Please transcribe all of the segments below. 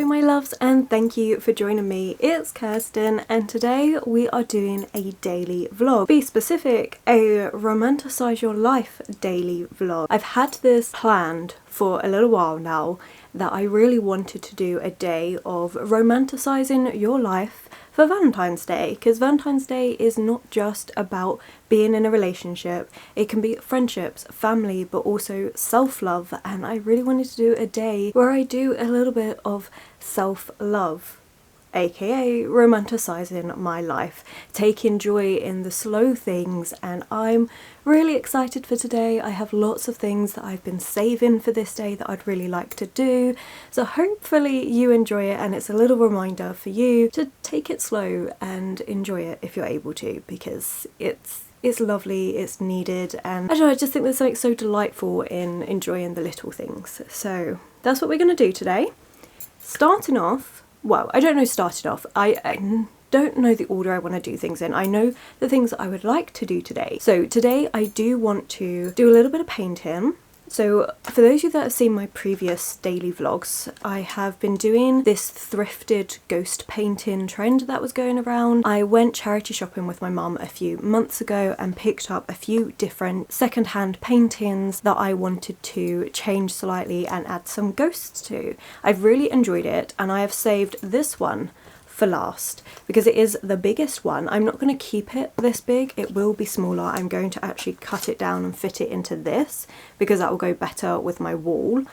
Hello my loves, and thank you for joining me. It's Kirsten and today we are doing a daily vlog. To be specific, a Romanticise your life daily vlog. I've had this planned for a little while now that I really wanted to do a day of romanticising your life for Valentine's Day, because Valentine's Day is not just about being in a relationship. It can be friendships, family, but also self-love, and I really wanted to do a day where I do a little bit of self-love, aka romanticising my life, taking joy in the slow things, and I'm really excited for today. I have lots of things that I've been saving for this day that I'd really like to do, so hopefully you enjoy it, and it's a little reminder for you to take it slow and enjoy it if you're able to, because it's lovely, it's needed, and I don't know, I just think there's something so delightful in enjoying the little things. So that's what we're going to do today. Starting off, well, I don't know starting off, I don't know the order I want to do things in. I know the things that I would like to do today. So today I do want to do a little bit of painting. So for those of you that have seen my previous daily vlogs, I have been doing this thrifted ghost painting trend that was going around. I went charity shopping with my mum a few months ago and picked up a few different secondhand paintings that I wanted to change slightly and add some ghosts to. I've really enjoyed it, and I have saved this one for last because it is the biggest one. I'm not going to keep it this big, it will be smaller. I'm going to actually cut it down and fit it into this because that will go better with my wall.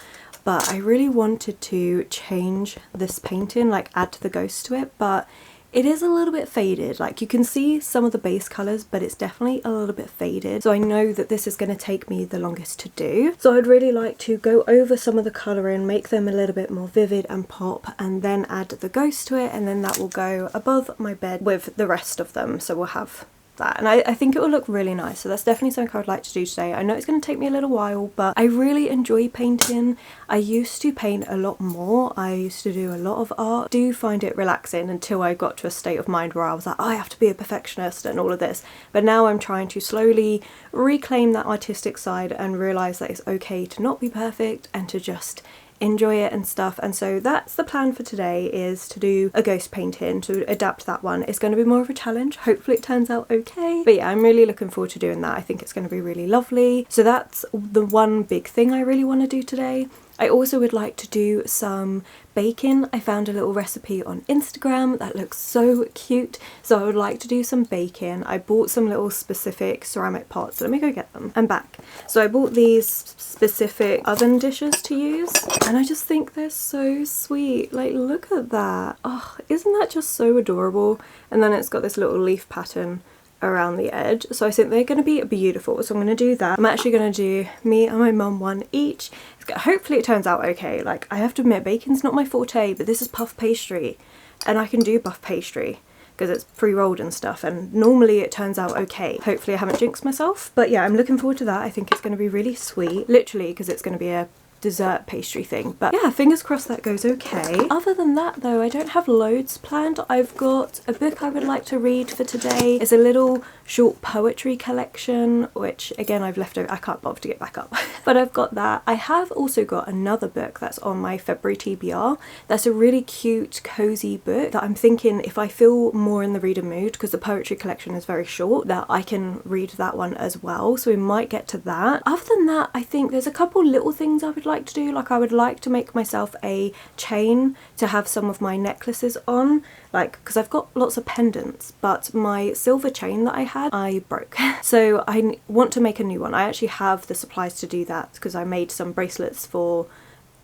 But I really wanted to change this painting, like add the ghost to it, but it is a little bit faded. Like you can see some of the base colours, but it's definitely a little bit faded. So I know that this is going to take me the longest to do. So I'd really like to go over some of the colouring, make them a little bit more vivid and pop, and then add the ghost to it, and then that will go above my bed with the rest of them. So we'll have that, and I think it will look really nice. So that's definitely something I would like to do today. I know it's going to take me a little while, but I really enjoy painting. I used to paint a lot more. I used to do a lot of art. I do find it relaxing until I got to a state of mind where I was like, oh, I have to be a perfectionist and all of this. But now I'm trying to slowly reclaim that artistic side and realise that it's okay to not be perfect and to just enjoy it and stuff. And so that's the plan for today, is to do a ghost painting, to adapt that one. It's going to be more of a challenge. Hopefully it turns out okay, but yeah, I'm really looking forward to doing that. I think it's going to be really lovely. So that's the one big thing I really want to do today. I also would like to do some baking. I found a little recipe on Instagram that looks so cute, so I would like to do some baking. I bought some little specific ceramic pots. Let me go get them. I'm back. So I bought these specific oven dishes to use, and I just think they're so sweet. Like, look at that. Oh, isn't that just so adorable? And then it's got this little leaf pattern around the edge, so I think they're going to be beautiful. So I'm going to do that. I'm actually going to do me and my mum one each. Hopefully it turns out okay. Like, I have to admit, bacon's not my forte, but this is puff pastry, and I can do puff pastry because it's pre-rolled and stuff, and normally it turns out okay. Hopefully I haven't jinxed myself, but yeah, I'm looking forward to that. I think it's going to be really sweet, literally, because it's going to be a dessert pastry thing. But yeah, fingers crossed that goes okay. Other than that though, I don't have loads planned. I've got a book I would like to read for today. It's a little short poetry collection, which again I've left over. I can't bother to get back up but I've got that. I have also got another book that's on my February TBR. That's a really cute cozy book that I'm thinking, if I feel more in the reader mood, because the poetry collection is very short, that I can read that one as well. So we might get to that. Other than that, I think there's a couple little things I would like to do. Like, I would like to make myself a chain to have some of my necklaces on, like, because I've got lots of pendants, but my silver chain that I had, I broke. So I want to make a new one. I actually have the supplies to do that because I made some bracelets for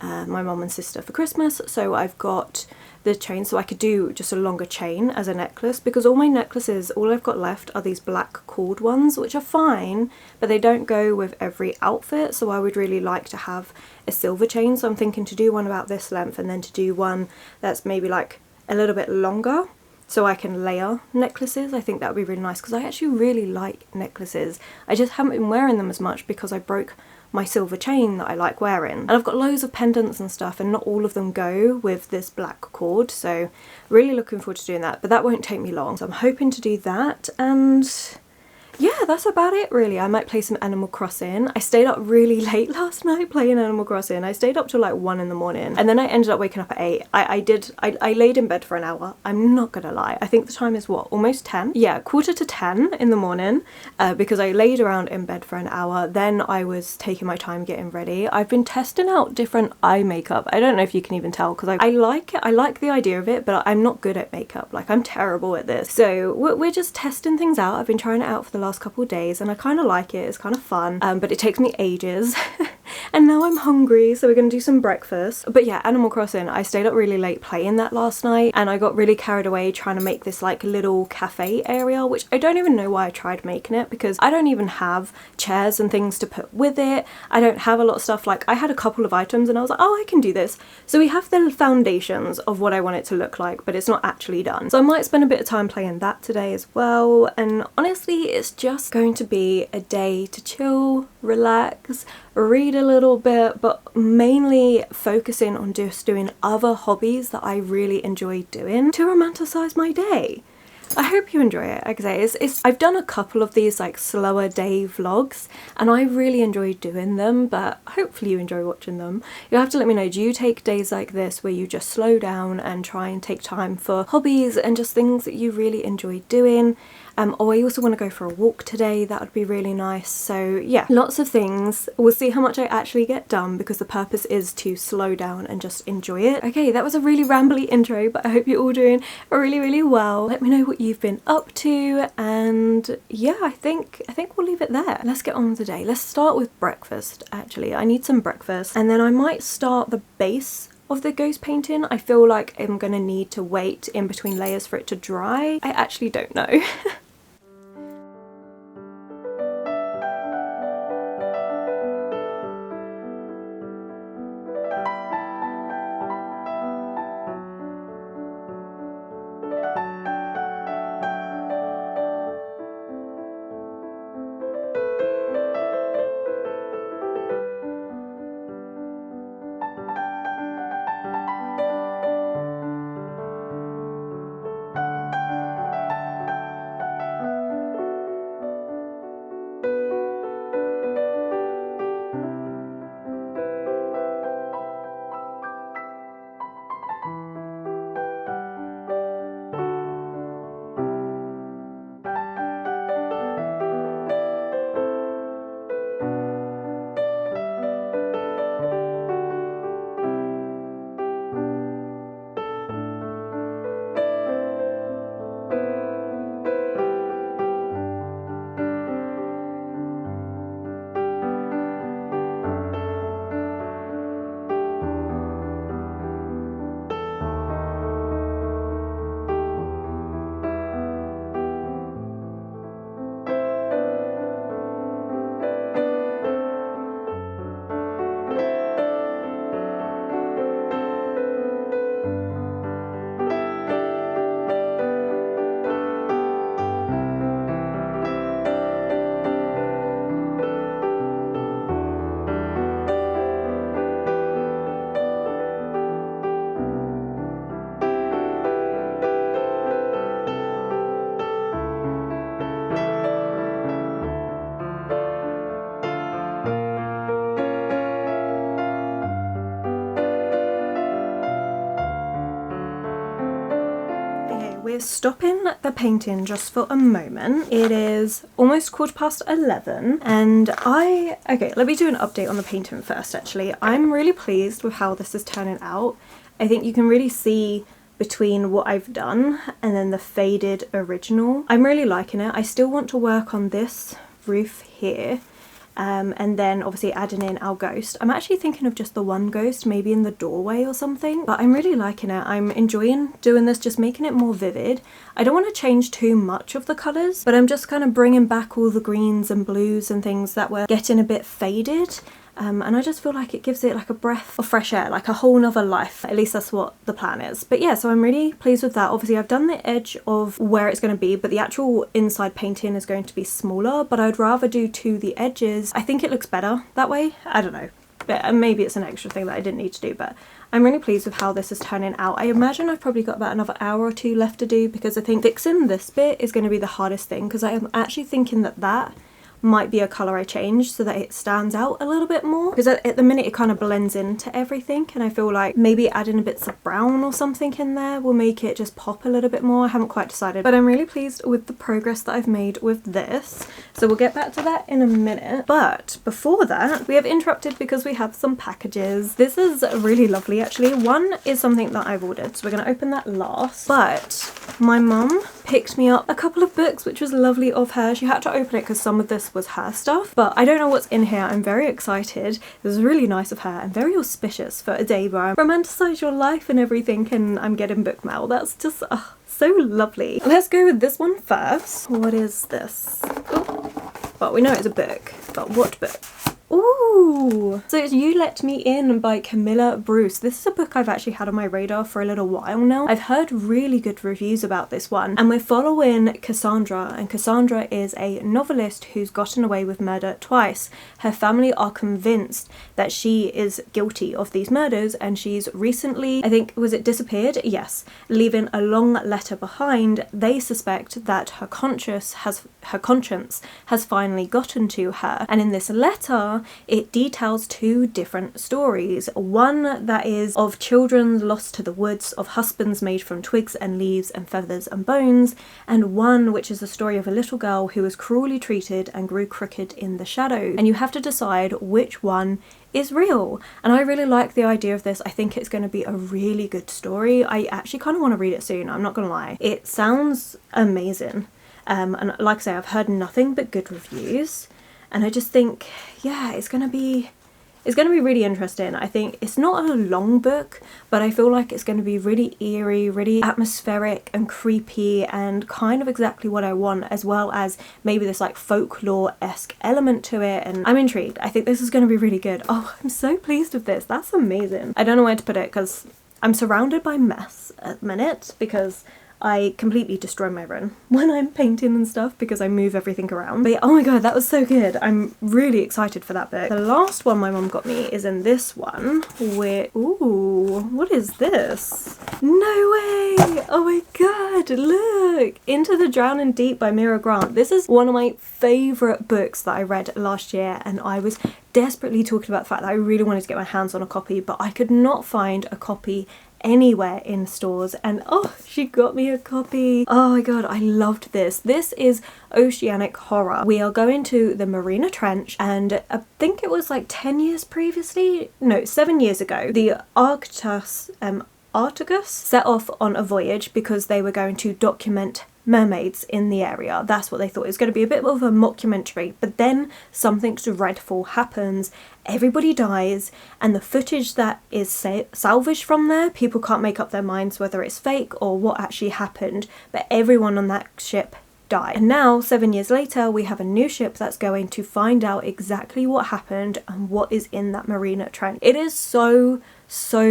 my mum and sister for Christmas. So I've got the chain, so I could do just a longer chain as a necklace, because all my necklaces, all I've got left are these black cord ones, which are fine, but they don't go with every outfit. So I would really like to have a silver chain. So I'm thinking to do one about this length, and then to do one that's maybe like a little bit longer, so I can layer necklaces. I think that would be really nice, because I actually really like necklaces. I just haven't been wearing them as much because I broke my silver chain that I like wearing. And I've got loads of pendants and stuff, and not all of them go with this black cord, so really looking forward to doing that. But that won't take me long, so I'm hoping to do that. And yeah, that's about it really. I might play some Animal Crossing. I stayed up really late last night playing Animal Crossing. I stayed up till like 1 in the morning and then I ended up waking up at 8. I laid in bed for an hour. I'm not gonna lie. I think the time is what, almost 10? Yeah, 9:45 in the morning because I laid around in bed for an hour. Then I was taking my time getting ready. I've been testing out different eye makeup. I don't know if you can even tell because I like it. I like the idea of it, but I'm not good at makeup. Like, I'm terrible at this. So we're just testing things out. I've been trying it out for the last couple of days and I kind of like it. It's kind of fun, but it takes me ages. And now I'm hungry, so we're gonna do some breakfast. But yeah, Animal Crossing, I stayed up really late playing that last night and I got really carried away trying to make this like little cafe area, which I don't even know why I tried making it because I don't even have chairs and things to put with it. I don't have a lot of stuff. Like, I had a couple of items and I was like, oh, I can do this. So we have the foundations of what I want it to look like, but it's not actually done. So I might spend a bit of time playing that today as well. And honestly, it's just going to be a day to chill, relax, read a little bit, but mainly focusing on just doing other hobbies that I really enjoy doing to romanticize my day. I hope you enjoy it. Like I say, I've done a couple of these like slower day vlogs and I really enjoy doing them, but hopefully you enjoy watching them. You'll have to let me know, do you take days like this where you just slow down and try and take time for hobbies and just things that you really enjoy doing? Or I also want to go for a walk today. That would be really nice. So yeah, lots of things. We'll see how much I actually get done because the purpose is to slow down and just enjoy it. Okay, that was a really rambly intro, but I hope you're all doing really, really well. Let me know what you've been up to, and yeah, I think we'll leave it there. Let's get on with the day. Let's start with breakfast, actually. I need some breakfast, and then I might start the base of the ghost painting. I feel like I'm gonna need to wait in between layers for it to dry. I actually don't know. We're stopping the painting just for a moment. It is almost 11:15 and okay, let me do an update on the painting first actually. I'm really pleased with how this is turning out. I think you can really see between what I've done and then the faded original. I'm really liking it. I still want to work on this roof here. And then obviously adding in our ghost. I'm actually thinking of just the one ghost, maybe in the doorway or something, but I'm really liking it. I'm enjoying doing this, just making it more vivid. I don't want to change too much of the colours, but I'm just kind of bringing back all the greens and blues and things that were getting a bit faded. And I just feel like it gives it like a breath of fresh air, like a whole nother life. At least that's what the plan is. But yeah, so I'm really pleased with that. Obviously I've done the edge of where it's going to be, but the actual inside painting is going to be smaller, but I'd rather do to the edges. I think it looks better that way. I don't know. But maybe it's an extra thing that I didn't need to do, but I'm really pleased with how this is turning out. I imagine I've probably got about another hour or two left to do, because I think fixing this bit is going to be the hardest thing, because I am actually thinking that might be a colour I change so that it stands out a little bit more, because at the minute it kind of blends into everything, and I feel like maybe adding a bits of brown or something in there will make it just pop a little bit more. I haven't quite decided, but I'm really pleased with the progress that I've made with this, so we'll get back to that in a minute. But before that, we have interrupted because we have some packages. This is really lovely actually. One is something that I've ordered, so we're going to open that last, but my mum picked me up a couple of books, which was lovely of her. She had to open it because some of this was her stuff, but I don't know what's in here. I'm very excited. It was really nice of her and very auspicious for a day where I romanticize your life and everything, and I'm getting book mail. That's just so lovely. Let's go with this one first. What is this? Oh, well, we know it's a book, but what book? Ooh! So it's You Let Me In by Camilla Bruce. This is a book I've actually had on my radar for a little while now. I've heard really good reviews about this one, and we're following Cassandra, and Cassandra is a novelist who's gotten away with murder twice. Her family are convinced that she is guilty of these murders, and she's recently, I think, was it disappeared? Yes, leaving a long letter behind. They suspect that her conscience has finally gotten to her, and in this letter it details two different stories. One that is of children lost to the woods, of husbands made from twigs and leaves and feathers and bones, and one which is the story of a little girl who was cruelly treated and grew crooked in the shadow. And you have to decide which one is real. And I really like the idea of this. I think it's going to be a really good story. I actually kind of want to read it soon, I'm not gonna lie. It sounds amazing. And like I say, I've heard nothing but good reviews, and I just think, yeah, it's gonna be really interesting. I think it's not a long book, but I feel like it's going to be really eerie, really atmospheric and creepy, and kind of exactly what I want, as well as maybe this like folklore-esque element to it, and I'm intrigued. I think this is going to be really good. Oh, I'm so pleased with this. That's amazing. I don't know where to put it because I'm surrounded by mess at the minute, because I completely destroy my room when I'm painting and stuff because I move everything around. But yeah, oh my god, that was so good. I'm really excited for that book. The last one my mum got me is in this one where, ooh, what is this? No way! Oh my god, look! Into the Drowning Deep by Mira Grant. This is one of my favourite books that I read last year, and I was desperately talking about the fact that I really wanted to get my hands on a copy, but I could not find a copy anywhere in stores, and oh, she got me a copy. Oh my god, I loved this. This is Oceanic Horror. We are going to the Marina Trench, and I think it was like 10 years previously, no, 7 years ago, the Arcturus set off on a voyage because they were going to document mermaids in the area. That's what they thought. It was going to be a bit of a mockumentary, but then something dreadful happens. Everybody dies, and the footage that is salvaged from there, people can't make up their minds whether it's fake or what actually happened, but everyone on that ship died. And now, 7 years later, we have a new ship that's going to find out exactly what happened and what is in that Marina Trench. It is so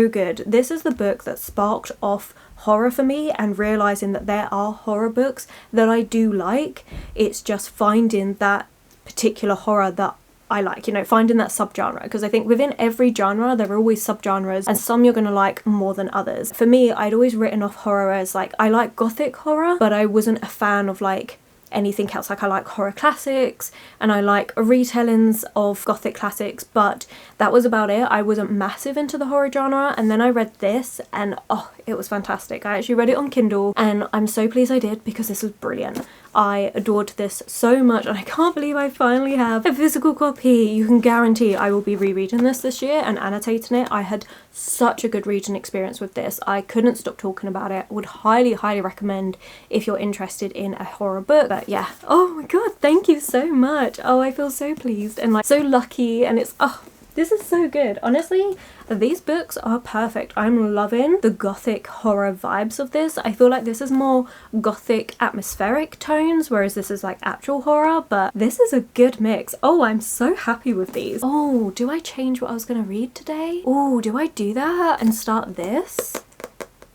good. This is the book that sparked off horror for me, and realizing that there are horror books that I do like. It's just finding that particular horror that I like, you know, finding that subgenre, because I think within every genre there are always subgenres, and some you're gonna like more than others. For me, I'd always written off horror as like, I like gothic horror, but I wasn't a fan of like anything else. Like, I like horror classics and I like retellings of gothic classics, but that was about it. I wasn't massive into the horror genre, and then I read this and oh, it was fantastic. I actually read it on Kindle, and I'm so pleased I did because this was brilliant. I adored this so much, and I can't believe I finally have a physical copy. You can guarantee I will be rereading this year and annotating it. I had such a good reading experience with this. I couldn't stop talking about it. Would highly recommend if you're interested in a horror book. But yeah, oh my god, thank you so much. Oh, I feel so pleased and like so lucky, and it's, oh, this is so good. Honestly, these books are perfect. I'm loving the gothic horror vibes of this. I feel like this is more gothic atmospheric tones, whereas this is like actual horror, but this is a good mix. Oh, I'm so happy with these. Oh, do I change what I was gonna read today? Oh, do I do that and start this?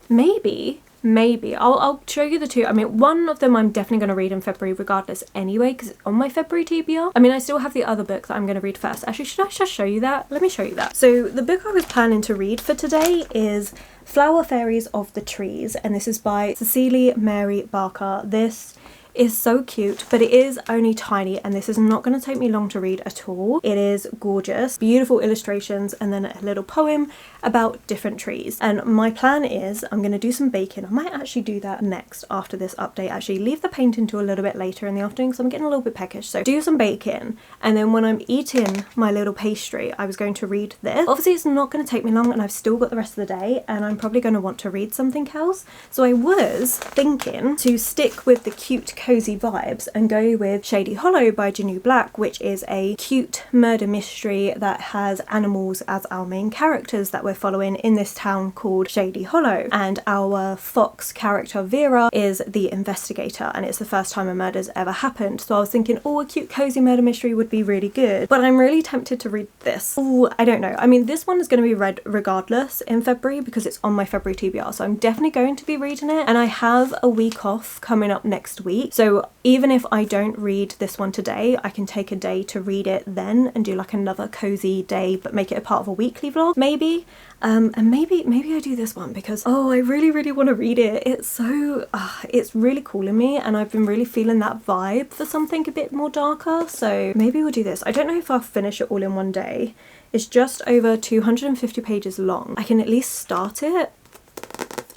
Maybe. maybe. I'll show you the two. I mean, one of them I'm definitely going to read in February regardless anyway, because it's on my February TBR. I mean, I still have the other book that I'm going to read first. Actually, should I just show you that? Let me show you that. So the book I was planning to read for today is Flower Fairies of the Trees, and this is by Cecily Mary Barker. This is so cute, but it is only tiny, and this is not going to take me long to read at all. It is gorgeous, beautiful illustrations, and then a little poem about different trees. And my plan is I'm going to do some baking. I might actually do that next after this update, actually leave the painting to a little bit later in the afternoon because I'm getting a little bit peckish. So do some baking, and then when I'm eating my little pastry I was going to read this. Obviously it's not going to take me long, and I've still got the rest of the day, and I'm probably going to want to read something else. So I was thinking to stick with the cute cozy vibes and go with Shady Hollow by Janu Black, which is a cute murder mystery that has animals as our main characters that we're following in this town called Shady Hollow, and our fox character Vera is the investigator, and it's the first time a murder's ever happened. So I was thinking, oh, a cute cozy murder mystery would be really good, but I'm really tempted to read this. Oh, I don't know. I mean, this one is going to be read regardless in February because it's on my February TBR, so I'm definitely going to be reading it, and I have a week off coming up next week, so even if I don't read this one today, I can take a day to read it then and do like another cozy day, but make it a part of a weekly vlog maybe. And maybe I do this one because, oh, I really want to read it. It's so it's really calling me, and I've been really feeling that vibe for something a bit more darker, so maybe we'll do this. I don't know if I'll finish it all in one day. It's just over 250 pages long. I can at least start it,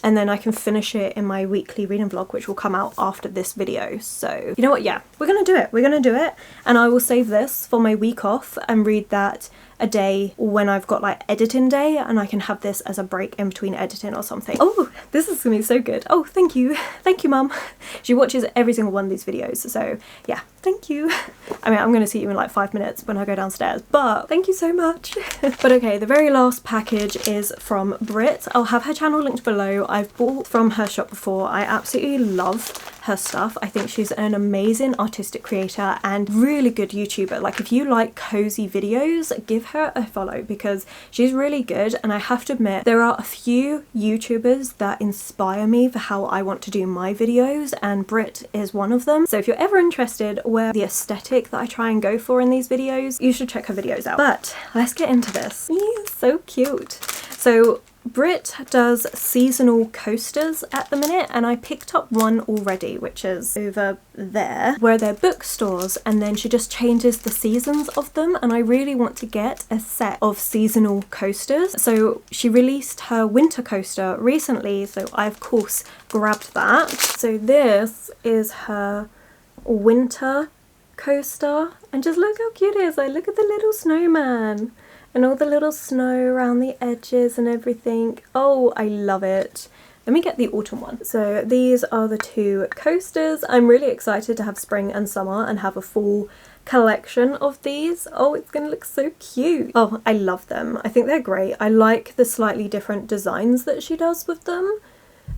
and then I can finish it in my weekly reading vlog, which will come out after this video. So you know what, yeah, we're gonna do it. We're gonna do it, and I will save this for my week off and read that a day when I've got like editing day, and I can have this as a break in between editing or something. Oh, this is gonna be so good. Oh, thank you mum. She watches every single one of these videos, so yeah, thank you. I mean, I'm gonna see you in like 5 minutes when I go downstairs, but thank you so much. But okay, the very last package is from Brit. I'll have her channel linked below. I've bought from her shop before. I absolutely love her stuff. I think she's an amazing artistic creator and really good YouTuber. Like, if you like cozy videos, give her a follow because she's really good. And I have to admit, there are a few YouTubers that inspire me for how I want to do my videos, and Brit is one of them. So if you're ever interested where the aesthetic that I try and go for in these videos, you should check her videos out. But let's get into this. So cute. So Brit does seasonal coasters at the minute, and I picked up one already, which is over there where they're bookstores, and then she just changes the seasons of them, and I really want to get a set of seasonal coasters. So she released her winter coaster recently, so I of course grabbed that. So this is her winter coaster, and just look how cute it is. Like, look at the little snowman and all the little snow around the edges and everything. Oh, I love it. Let me get the autumn one. So these are the two coasters. I'm really excited to have spring and summer and have a full collection of these. Oh, it's gonna look so cute. Oh, I love them. I think they're great. I like the slightly different designs that she does with them.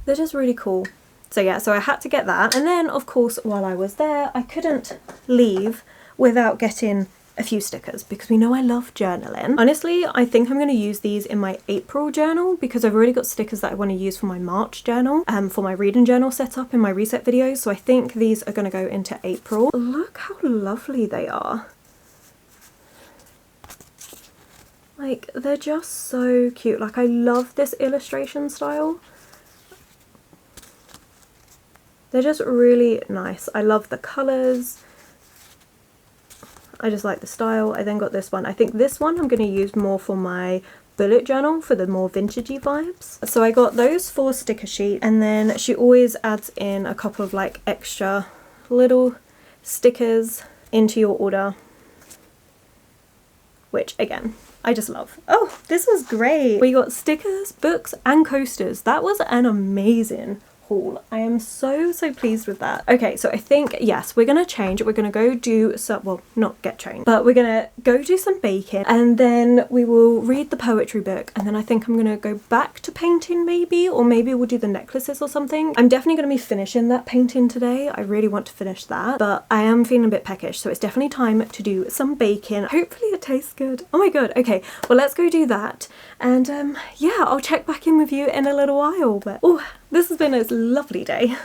They're just really cool. So yeah, so I had to get that. And then of course, while I was there, I couldn't leave without getting a few stickers because we know I love journaling. Honestly, I think I'm going to use these in my April journal because I've already got stickers that I want to use for my March journal and for my reading journal setup in my reset videos. So I think these are going to go into April. Look how lovely they are. Like, they're just so cute. Like, I love this illustration style. They're just really nice. I love the colours. I just like the style. I then got this one. I think this one I'm going to use more for my bullet journal for the more vintagey vibes. So I got those 4 sticker sheets, and then she always adds in a couple of like extra little stickers into your order, which again, I just love. Oh, this was great. We got stickers, books and coasters. That was an amazing haul. I am so pleased with that. Okay, so I think, yes, we're gonna change. We're gonna go do some, well, not get changed, but we're gonna go do some baking, and then we will read the poetry book, and then I think I'm gonna go back to painting maybe, or maybe we'll do the necklaces or something. I'm definitely gonna be finishing that painting today. I really want to finish that, but I am feeling a bit peckish, so it's definitely time to do some baking. Hopefully it tastes good. Oh my god. Okay, well, let's go do that, and yeah, I'll check back in with you in a little while. But oh, This has been a lovely day.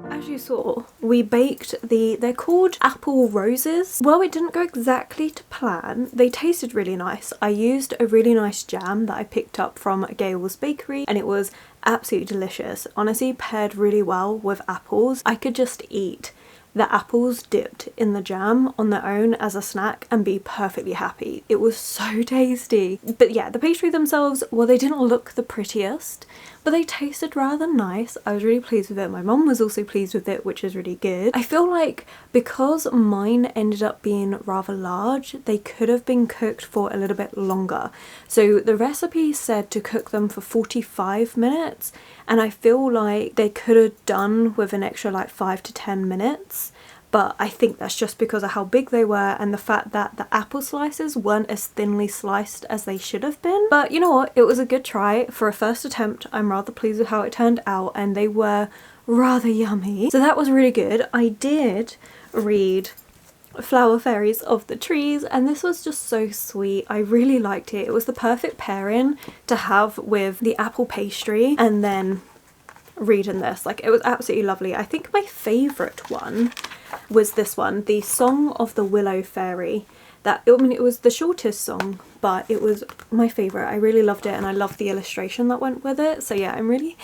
As you saw, we baked they're called apple roses. Well, it didn't go exactly to plan. They tasted really nice. I used a really nice jam that I picked up from Gale's Bakery and it was absolutely delicious. Honestly, paired really well with apples. I could just eat the apples dipped in the jam on their own as a snack and be perfectly happy. It was so tasty. But yeah, the pastry themselves, well, they didn't look the prettiest, but they tasted rather nice. I was really pleased with it. My mum was also pleased with it, which is really good. I feel like because mine ended up being rather large, they could have been cooked for a little bit longer. So the recipe said to cook them for 45 minutes, and I feel like they could have done with an extra like 5 to 10 minutes. But I think that's just because of how big they were and the fact that the apple slices weren't as thinly sliced as they should have been. But you know what? It was a good try. For a first attempt, I'm rather pleased with how it turned out, and they were rather yummy. So that was really good. I did read Flower Fairies of the Trees, and this was just so sweet. I really liked it. It was the perfect pairing to have with the apple pastry and then reading this. Like, it was absolutely lovely. I think my favourite one was this one, the Song of the Willow Fairy. That, I mean, it was the shortest song, but it was my favourite. I really loved it, and I loved the illustration that went with it. So yeah, I'm really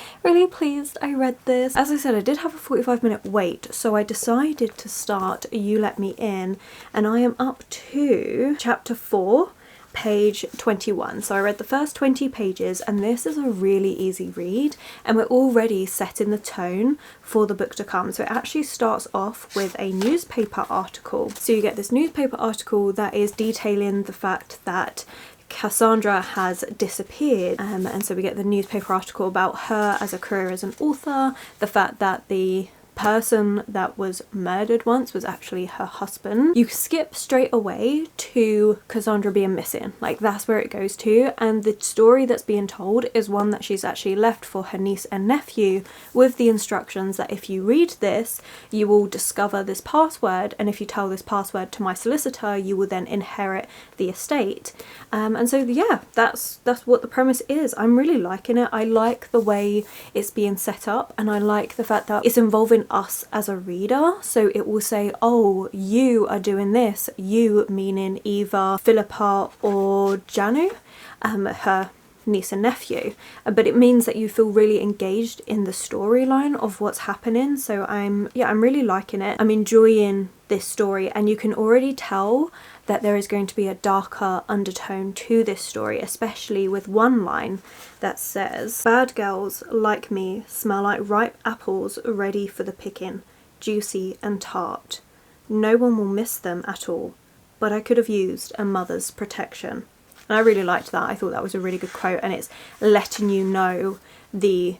pleased I read this. As I said, I did have a 45-minute wait, so I decided to start You Let Me In, and I am up to chapter 4, page 21. So I read the first 20 pages, and this is a really easy read, and we're already setting the tone for the book to come. So it actually starts off with a newspaper article. So you get this newspaper article that is detailing the fact that Cassandra has disappeared, and so we get the newspaper article about her as a career as an author, the fact that the person that was murdered once was actually her husband. You skip straight away to Cassandra being missing, like that's where it goes to, and the story that's being told is one that she's actually left for her niece and nephew, with the instructions that if you read this you will discover this password, and if you tell this password to my solicitor you will then inherit the estate. And so yeah, that's what the premise is. I'm really liking it. I like the way it's being set up, and I like the fact that it's involving us as a reader. So it will say, oh, you are doing this, you meaning either Philippa or Janu, her niece and nephew, but it means that you feel really engaged in the storyline of what's happening. So I'm really liking it. I'm enjoying this story, and you can already tell that there is going to be a darker undertone to this story, especially with one line that says, bad girls like me smell like ripe apples ready for the picking, juicy and tart. No one will miss them at all, but I could have used a mother's protection. And I really liked that. I thought that was a really good quote, and it's letting you know the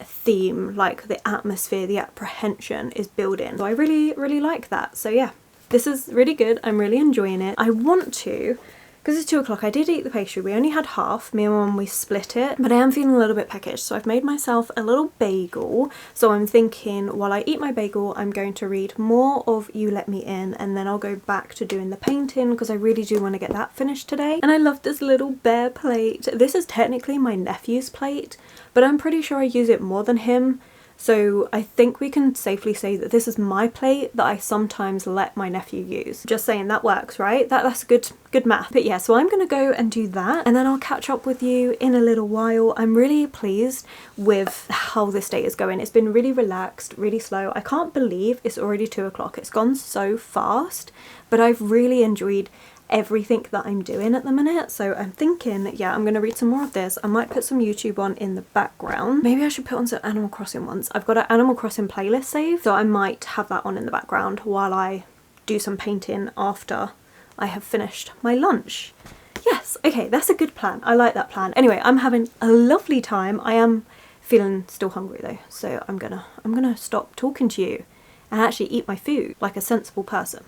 theme, like the atmosphere, the apprehension is building. So I really like that. So yeah, this is really good. I'm really enjoying it. I want to, because it's 2 o'clock, I did eat the pastry. We only had half. Me and Mum, we split it, but I am feeling a little bit peckish, so I've made myself a little bagel. So I'm thinking while I eat my bagel, I'm going to read more of You Let Me In, and then I'll go back to doing the painting, because I really do want to get that finished today. And I love this little bear plate. This is technically my nephew's plate, but I'm pretty sure I use it more than him. So I think we can safely say that this is my plate that I sometimes let my nephew use. Just saying, that works, right? That's good math. But yeah, so I'm gonna go and do that, and then I'll catch up with you in a little while. I'm really pleased with how this day is going. It's been really relaxed, really slow. I can't believe it's already 2 o'clock. It's gone so fast, but I've really enjoyed everything that I'm doing at the minute. So I'm thinking, yeah, I'm gonna read some more of this. I might put some YouTube on in the background. Maybe I should put on some Animal Crossing ones. I've got an Animal Crossing playlist saved, so I might have that on in the background while I do some painting after I have finished my lunch. Yes, okay, that's a good plan. I like that plan. Anyway, I'm having a lovely time. I am feeling still hungry though, so I'm gonna stop talking to you and actually eat my food like a sensible person.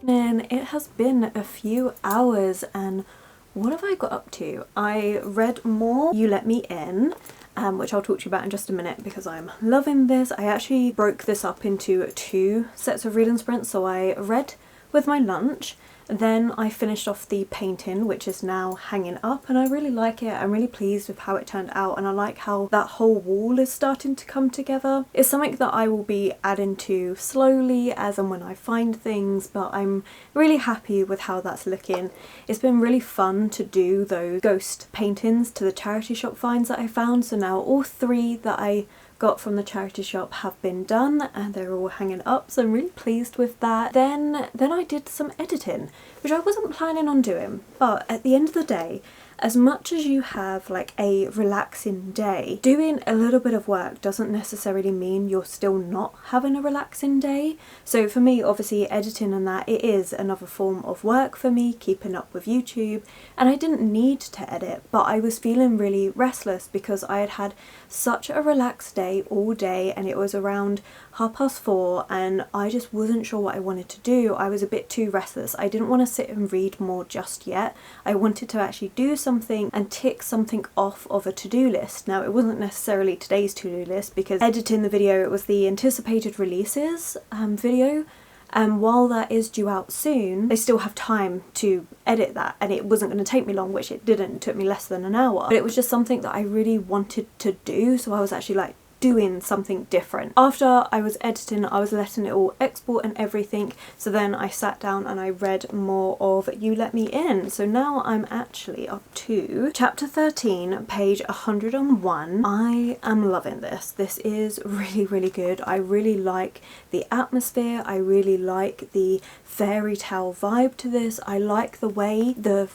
evening. It has been a few hours and what have I got up to? I read more You Let Me In, which I'll talk to you about in just a minute because I'm loving this. I actually broke this up into 2 sets of reading sprints, so I read with my lunch, then I finished off the painting, which is now hanging up, and I really like it. I'm really pleased with how it turned out, and I like how that whole wall is starting to come together. It's something that I will be adding to slowly as and when I find things, but I'm really happy with how that's looking. It's been really fun to do those ghost paintings to the charity shop finds that I found, so now all 3 that I got from the charity shop have been done and they're all hanging up, so I'm really pleased with that. Then I did some editing, which I wasn't planning on doing, but at the end of the day, as much as you have like a relaxing day, doing a little bit of work doesn't necessarily mean you're still not having a relaxing day. So for me, obviously editing and that, it is another form of work for me, keeping up with YouTube, and I didn't need to edit, but I was feeling really restless because I had had such a relaxed day all day, and it was around 4:30 and I just wasn't sure what I wanted to do. I was a bit too restless. I didn't want to sit and read more just yet. I wanted to actually do something and tick something off of a to-do list. Now it wasn't necessarily today's to-do list because editing the video, it was the anticipated releases video, and while that is due out soon, I still have time to edit that, and it wasn't going to take me long, which it didn't. It took me less than an hour, but it was just something that I really wanted to do, so I was actually like doing something different. After I was editing, I was letting it all export and everything, so then I sat down and I read more of You Let Me In. So now I'm actually up to chapter 13, page 101. I am loving this. This is really, really good. I really like the atmosphere. I really like the fairy tale vibe to this. I like the way the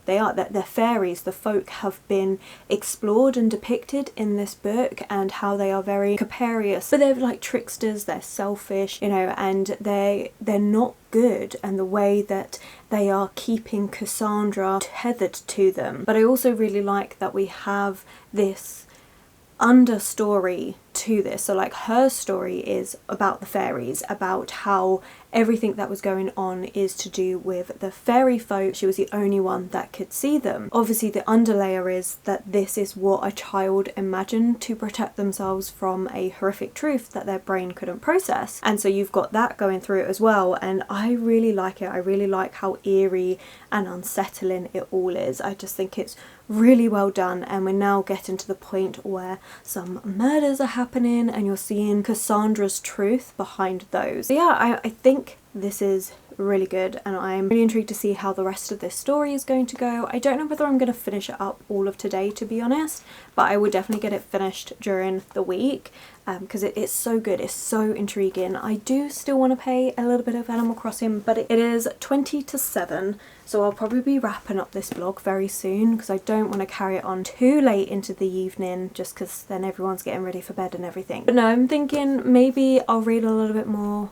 they're fairies, the folk, have been explored and depicted in this book, and how they are very capricious, but they're like tricksters, they're selfish, you know, and they're not good, and the way that they are keeping Cassandra tethered to them. But I also really like that we have this understory to this, so like her story is about the fairies, about how everything that was going on is to do with the fairy folk. She was the only one that could see them. Obviously the underlayer is that this is what a child imagined to protect themselves from a horrific truth that their brain couldn't process, and so you've got that going through it as well, and I really like it. I really like how eerie and unsettling it all is. I just think it's really well done, and we're now getting to the point where some murders are happening and you're seeing Cassandra's truth behind those. So yeah, I think this is really good, and I'm really intrigued to see how the rest of this story is going to go. I don't know whether I'm going to finish it up all of today, to be honest, but I will definitely get it finished during the week because it's so good, it's so intriguing. I do still want to play a little bit of Animal Crossing, but it is 20 to 7, so I'll probably be wrapping up this vlog very soon because I don't want to carry it on too late into the evening, just because then everyone's getting ready for bed and everything. But no, I'm thinking maybe I'll read a little bit more,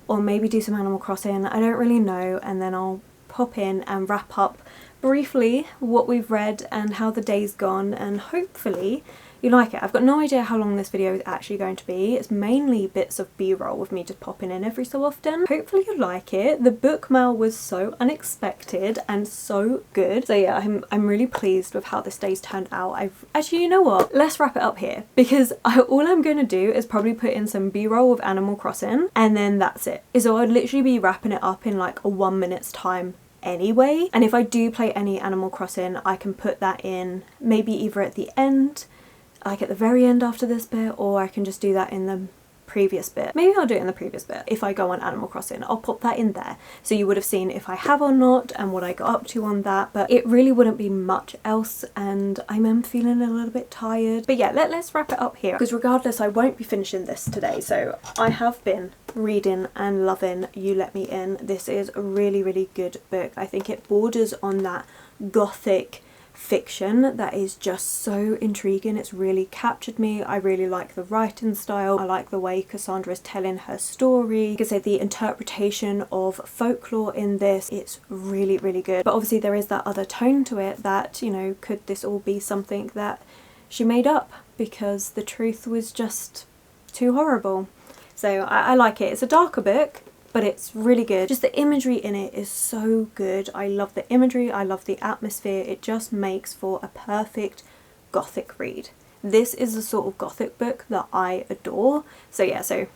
or maybe do some Animal Crossing, I don't really know, and then I'll pop in and wrap up briefly what we've read and how the day's gone, and hopefully you like it. I've got no idea how long this video is actually going to be. It's mainly bits of b-roll with me just popping in every so often. Hopefully you like it. The book mail was so unexpected and so good. So yeah, I'm really pleased with how this day's turned out. Actually, you know what? Let's wrap it up here, because all I'm going to do is probably put in some b-roll of Animal Crossing, and then that's it. So I'd literally be wrapping it up in like a 1 minute's time anyway. And if I do play any Animal Crossing, I can put that in maybe either at the end, like at the very end after this bit, or I can just do that in the previous bit. Maybe I'll do it in the previous bit. If I go on Animal Crossing, I'll pop that in there, so you would have seen if I have or not and what I got up to on that, but it really wouldn't be much else, and I'm feeling a little bit tired. But yeah, let's wrap it up here, because regardless I won't be finishing this today. So I have been reading and loving You Let Me In. This is a really, really good book. I think it borders on that gothic fiction that is just so intriguing. It's really captured me. I really like the writing style. I like the way Cassandra is telling her story. Like I said, the interpretation of folklore in this, it's really, really good. But obviously there is that other tone to it that, you know, could this all be something that she made up because the truth was just too horrible? So I like it. It's a darker book, but it's really good. Just the imagery in it is so good. I love the imagery, I love the atmosphere. It just makes for a perfect gothic read. This is the sort of gothic book that I adore. So yeah, so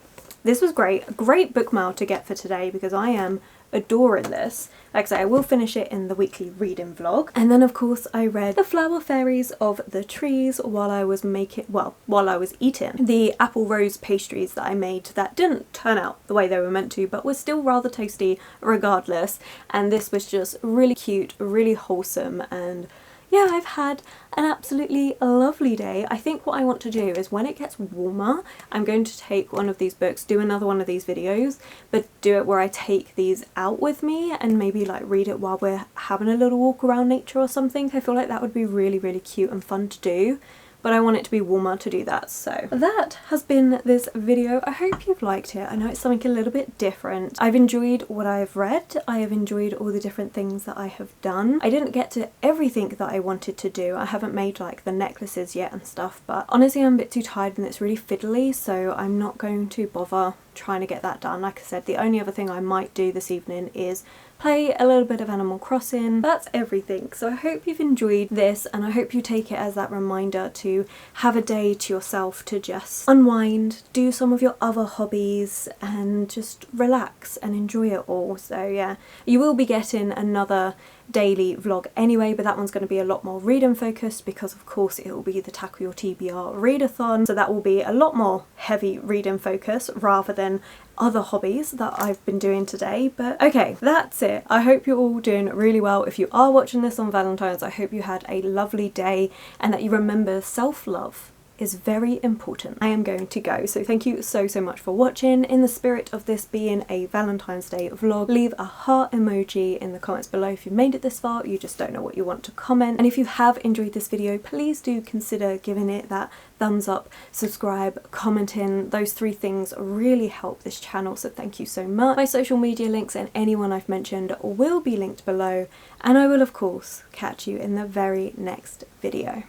this was great. A great book mail to get for today because I am adoring this. Like I say, I will finish it in the weekly reading vlog. And then of course I read The Flower Fairies of the Trees while I was while I was eating the apple rose pastries that I made that didn't turn out the way they were meant to, but was still rather tasty regardless. And this was just really cute, really wholesome, and yeah, I've had an absolutely lovely day. I think what I want to do is when it gets warmer, I'm going to take one of these books, do another one of these videos, but do it where I take these out with me and maybe like read it while we're having a little walk around nature or something. I feel like that would be really, really cute and fun to do. But I want it to be warmer to do that. So that has been this video. I hope you've liked it. I know it's something a little bit different. I've enjoyed what I've read. I have enjoyed all the different things that I have done. I didn't get to everything that I wanted to do. I haven't made like the necklaces yet and stuff, but honestly I'm a bit too tired and it's really fiddly, so I'm not going to bother trying to get that done. Like I said, the only other thing I might do this evening is play a little bit of Animal Crossing. That's everything. So I hope you've enjoyed this, and I hope you take it as that reminder to have a day to yourself to just unwind, do some of your other hobbies and just relax and enjoy it all. So yeah, you will be getting another daily vlog anyway, but that one's going to be a lot more reading focused because of course it will be the Tackle Your TBR readathon, so that will be a lot more heavy reading focus rather than other hobbies that I've been doing today. But okay, that's it. I hope you're all doing really well. If you are watching this on Valentine's, I hope you had a lovely day and that you remember self-love is very important. I am going to go, so thank you so much for watching. In the spirit of this being a Valentine's Day vlog, leave a heart emoji in the comments below if you've made it this far, you just don't know what you want to comment. And if you have enjoyed this video, please do consider giving it that thumbs up, subscribe, commenting. Those 3 things really help this channel, so thank you so much. My social media links and anyone I've mentioned will be linked below, and I will of course catch you in the very next video.